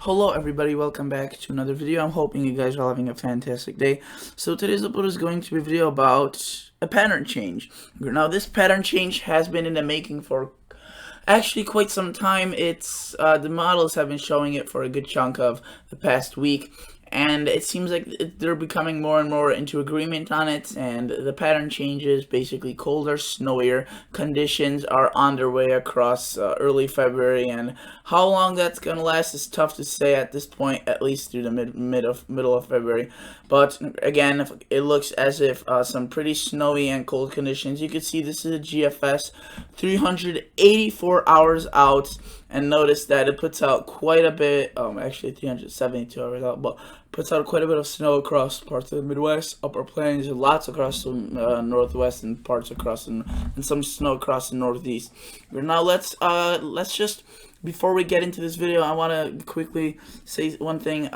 Hello everybody, welcome back to another video. I'm hoping you guys are all having a fantastic day. So today's upload is going to be a video about a pattern change. Now this pattern change has been in the making for actually quite some time. It's the models have been showing it for a good chunk of the past week, and it seems like they're becoming more and more into agreement on it, and the pattern changes. Basically, colder, snowier conditions are on their way across early February, and how long that's gonna last is tough to say at this point, at least through the middle of February. But again, it looks as if some pretty snowy and cold conditions. You can see this is a GFS 384 hours out, and notice that it puts out quite a bit, actually 372 hours out, but puts out quite a bit of snow across parts of the Midwest, upper plains, lots across the Northwest, and parts across and some snow across the Northeast. Now let's just, before we get into this video, I want to quickly say one thing.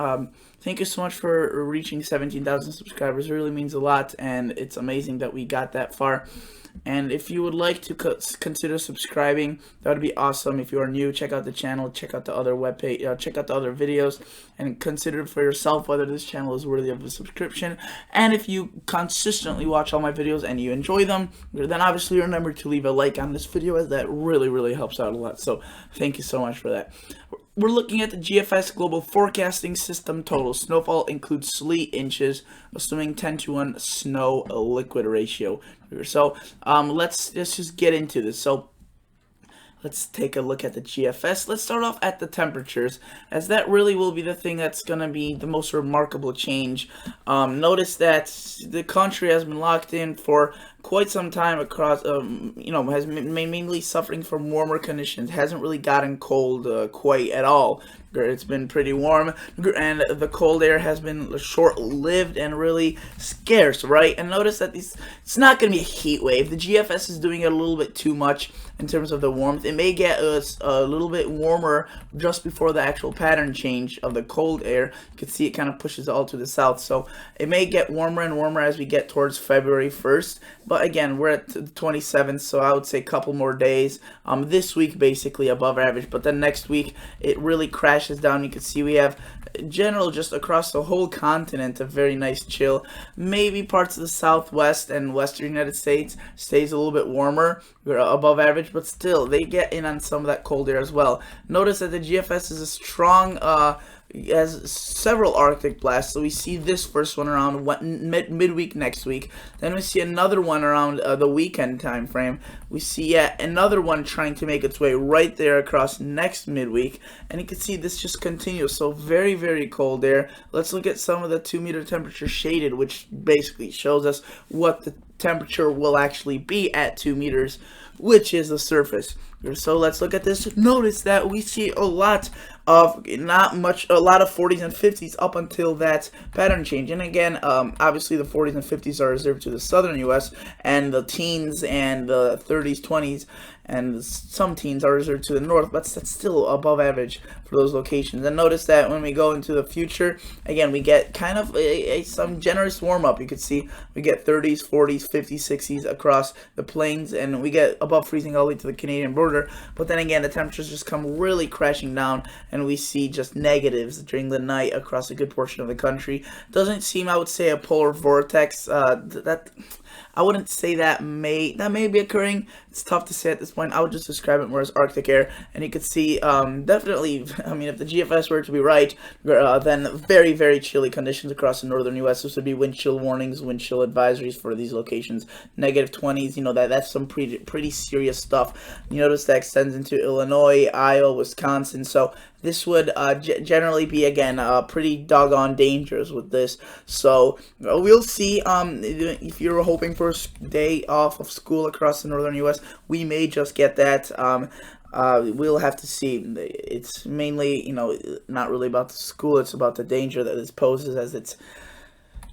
Thank you so much for reaching 17,000 subscribers. It really means a lot, and it's amazing that we got that far. And if you would like to consider subscribing, that would be awesome. If you are new, check out the channel, check out the other webpage, check out the other videos, and consider for yourself whether this channel is worthy of a subscription. And if you consistently watch all my videos and you enjoy them, then obviously remember to leave a like on this video, as that really helps out a lot. So thank you so much for that. We're looking at the GFS Global Forecasting System total. Snowfall includes sleet inches, assuming 10:1 snow liquid ratio. So let's just get into this. So let's take a look at the GFS. Let's start off at the temperatures, as that really will be the thing that's going to be the most remarkable change. Notice that the country has been locked in for quite some time across, has been mainly suffering from warmer conditions. Hasn't really gotten cold quite at all. It's been pretty warm, and the cold air has been short-lived and really scarce, right? And notice that it's not going to be a heat wave. The GFS is doing it a little bit too much in terms of the warmth. It may get us a little bit warmer just before the actual pattern change of the cold air. You can see it kind of pushes all to the south, so it may get warmer and warmer as we get towards February 1st. But again, we're at the 27th, so I would say a couple more days. This week basically above average, but then next week it really crashes down. You can see we have general, just across the whole continent, a very nice chill. Maybe parts of the southwest and western United States stays a little bit warmer, above average, but still they get in on some of that cold air as well. Notice that the GFS is a strong has several Arctic blasts. So we see this first one around midweek next week. Then we see another one around the weekend time frame. We see yet another one trying to make its way right there across next midweek. And you can see this just continues. So very cold air. Let's look at some of the 2-meter temperature shaded, which basically shows us what the temperature will actually be at 2 meters, which is the surface. So let's look at this. Notice that we see a lot of 40s and 50s up until that pattern change. And again, obviously the 40s and 50s are reserved to the southern US, and the teens and the 30s, 20s, and some teens are reserved to the north, but that's still above average for those locations. And notice that when we go into the future, again, we get kind of some generous warm-up. You can see we get 30s, 40s, 50s, 60s across the plains, and we get above freezing all the way to the Canadian border. But then again, the temperatures just come really crashing down, and we see just negatives during the night across a good portion of the country. Doesn't seem, I would say, a polar vortex. I wouldn't say that may be occurring. It's tough to say at this point. I would just describe it more as Arctic air, and you could see definitely, I mean, if the GFS were to be right, then very chilly conditions across the northern U.S. This would be wind chill warnings, wind chill advisories for these locations. -20s, that's some pretty serious stuff. You notice that extends into Illinois, Iowa, Wisconsin. So this would generally be, again, pretty doggone dangerous with this. So we'll see. If you're hoping for a day off of school across the northern U.S., we may just get that. We'll have to see. It's mainly, not really about the school. It's about the danger that this poses, as it's,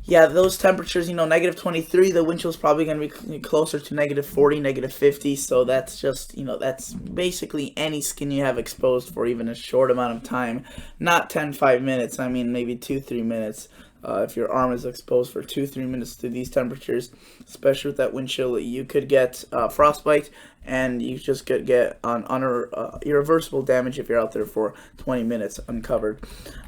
yeah, those temperatures, -23, the wind chill is probably going to be closer to -40, -50. So that's just, that's basically any skin you have exposed for even a short amount of time. Not 10-5 minutes. I mean, maybe 2-3 minutes. If your arm is exposed for 2-3 minutes to these temperatures, especially with that wind chill, you could get frostbite, and you just get on irreversible damage if you're out there for 20 minutes uncovered.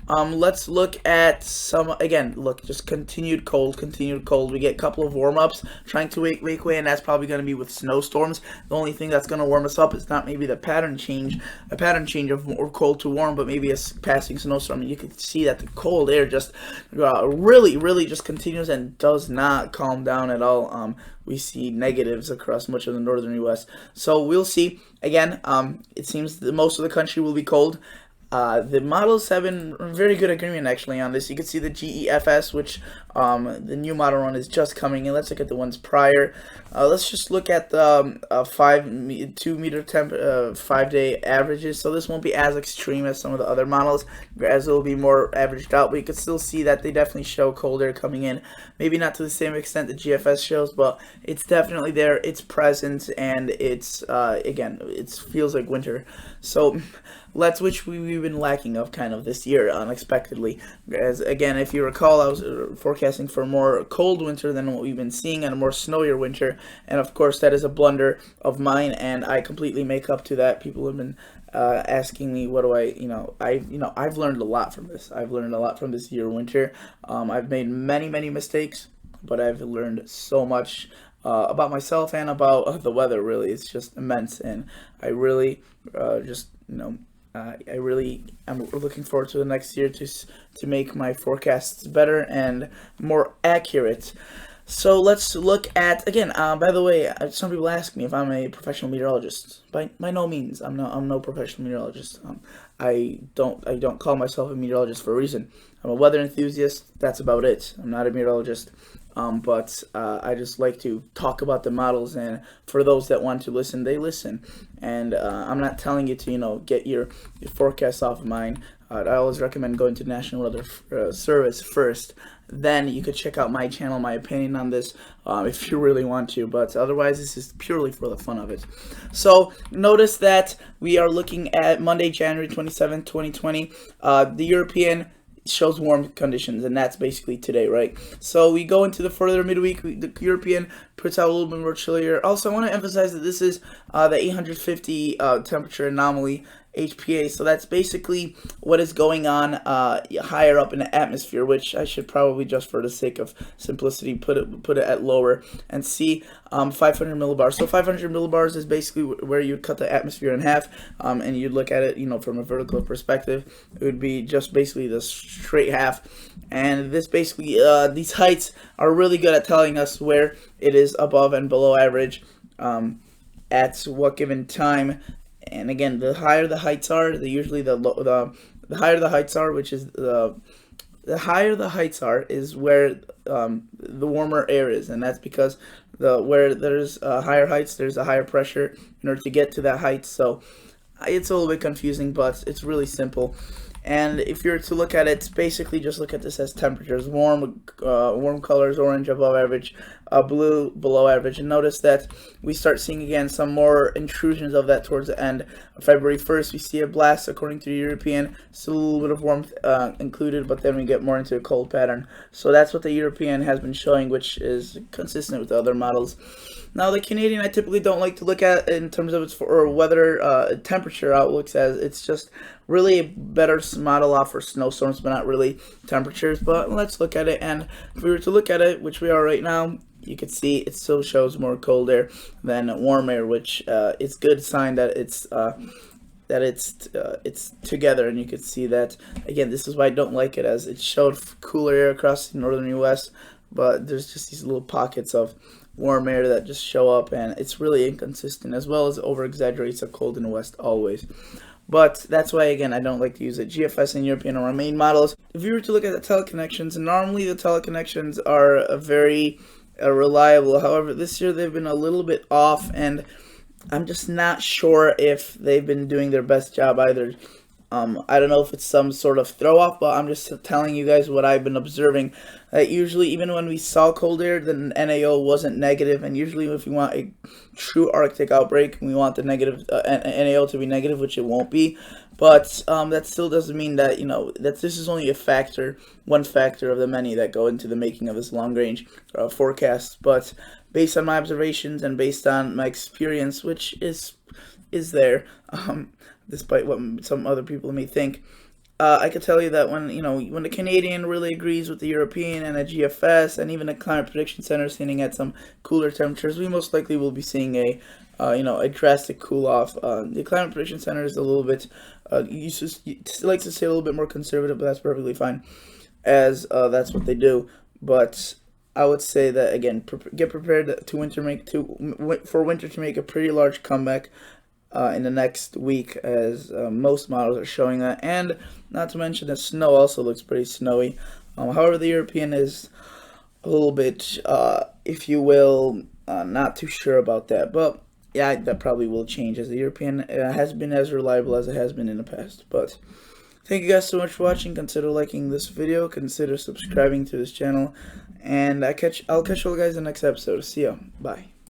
Let's look at some, again, look, just continued cold. We get a couple of warm-ups trying to make way, and that's probably going to be with snowstorms. The only thing that's going to warm us up is not maybe the pattern change of cold to warm, but maybe a passing snowstorm. And you can see that the cold air just really just continues and does not calm down at all. We see negatives across much of the northern U.S. So we'll see. Again, it seems that most of the country will be cold. The models have been very good agreement actually on this. You can see the GEFS, which the new model run is just coming in. Let's look at the ones prior. Let's just look at the 2 meter temp 5-day averages. So this won't be as extreme as some of the other models, as it will be more averaged out. But you can still see that they definitely show cold air coming in. Maybe not to the same extent that GFS shows, but it's definitely there. It's present, and it's again, it feels like winter. So that's which we've been lacking of kind of this year unexpectedly. As again, if you recall, I was forecasting for a more cold winter than what we've been seeing, and a more snowier winter. And of course, that is a blunder of mine, and I completely make up to that. People have been asking me, what do I've learned a lot from this. I've learned a lot from this year winter. I've made many mistakes, but I've learned so much about myself and about the weather. Really, it's just immense, and I really I really am looking forward to the next year to make my forecasts better and more accurate. So let's look at, again, by the way, some people ask me if I'm a professional meteorologist. By no means, I'm no professional meteorologist. I don't call myself a meteorologist for a reason. I'm a weather enthusiast. That's about it. I'm not a meteorologist. But I just like to talk about the models, and for those that want to listen, they listen. And I'm not telling you to get your forecasts off of mine. I always recommend going to National Weather Service first. Then you could check out my channel, my opinion on this, if you really want to. But otherwise, this is purely for the fun of it. So notice that we are looking at Monday, January 27th, 2020. The European shows warm conditions, and that's basically today, right? So we go into the further midweek. The European puts out a little bit more chillier. Also, I want to emphasize that this is the 850 temperature anomaly HPA, so that's basically what is going on higher up in the atmosphere, which I should probably, just for the sake of simplicity, put it at lower and see 500 millibars. So 500 millibars is basically where you'd cut the atmosphere in half, and you'd look at it, from a vertical perspective. It would be just basically the straight half, and this basically these heights are really good at telling us where it is above and below average at what given time. And again, the higher the heights are, the higher the heights are, which is the higher the heights are is where the warmer air is, and that's because where there's higher heights, there's a higher pressure in order to get to that height. So it's a little bit confusing, but it's really simple. And if you're to look at it, basically just look at this as temperatures. Warm colors, orange above average, blue below average. And notice that we start seeing again some more intrusions of that towards the end. February 1st, we see a blast according to the European. Still a little bit of warmth included, but then we get more into a cold pattern. So that's what the European has been showing, which is consistent with the other models. Now, the Canadian I typically don't like to look at in terms of its weather temperature outlooks, as it's just really a better model off for snowstorms, but not really temperatures. But let's look at it, and if we were to look at it, which we are right now, you can see it still shows more cold air than warm air, which is good sign that it's together. And you can see that again. This is why I don't like it, as it showed cooler air across the northern U.S., but there's just these little pockets of warm air that just show up, and it's really inconsistent, as well as over exaggerates the cold in the west always. But that's why, again, I don't like to use it. GFS and European are our main models. If you were to look at the teleconnections, normally the teleconnections are very reliable. However, this year they've been a little bit off, and I'm just not sure if they've been doing their best job either. I don't know if it's some sort of throw off, but I'm just telling you guys what I've been observing. That usually, even when we saw cold air, the NAO wasn't negative, and usually, if we want a true Arctic outbreak, we want the negative NAO to be negative, which it won't be. But that still doesn't mean that that this is only a factor, one factor of the many that go into the making of this long range forecast. But based on my observations and based on my experience, which is there. Despite what some other people may think. I could tell you that when the Canadian really agrees with the European and the GFS and even the Climate Prediction Center is hinting at some cooler temperatures, we most likely will be seeing a drastic cool off. The Climate Prediction Center is a little bit, likes to say a little bit more conservative, but that's perfectly fine, as that's what they do. But I would say that again, get prepared for winter to make a pretty large comeback. In the next week, as most models are showing that, and not to mention the snow also looks pretty snowy. However, the European is a little bit, if you will, not too sure about that, but yeah, that probably will change, as the European has been as reliable as it has been in the past. But thank you guys so much for watching. Consider liking this video, consider subscribing to this channel, and I'll catch all you guys in the next episode. See ya. Bye.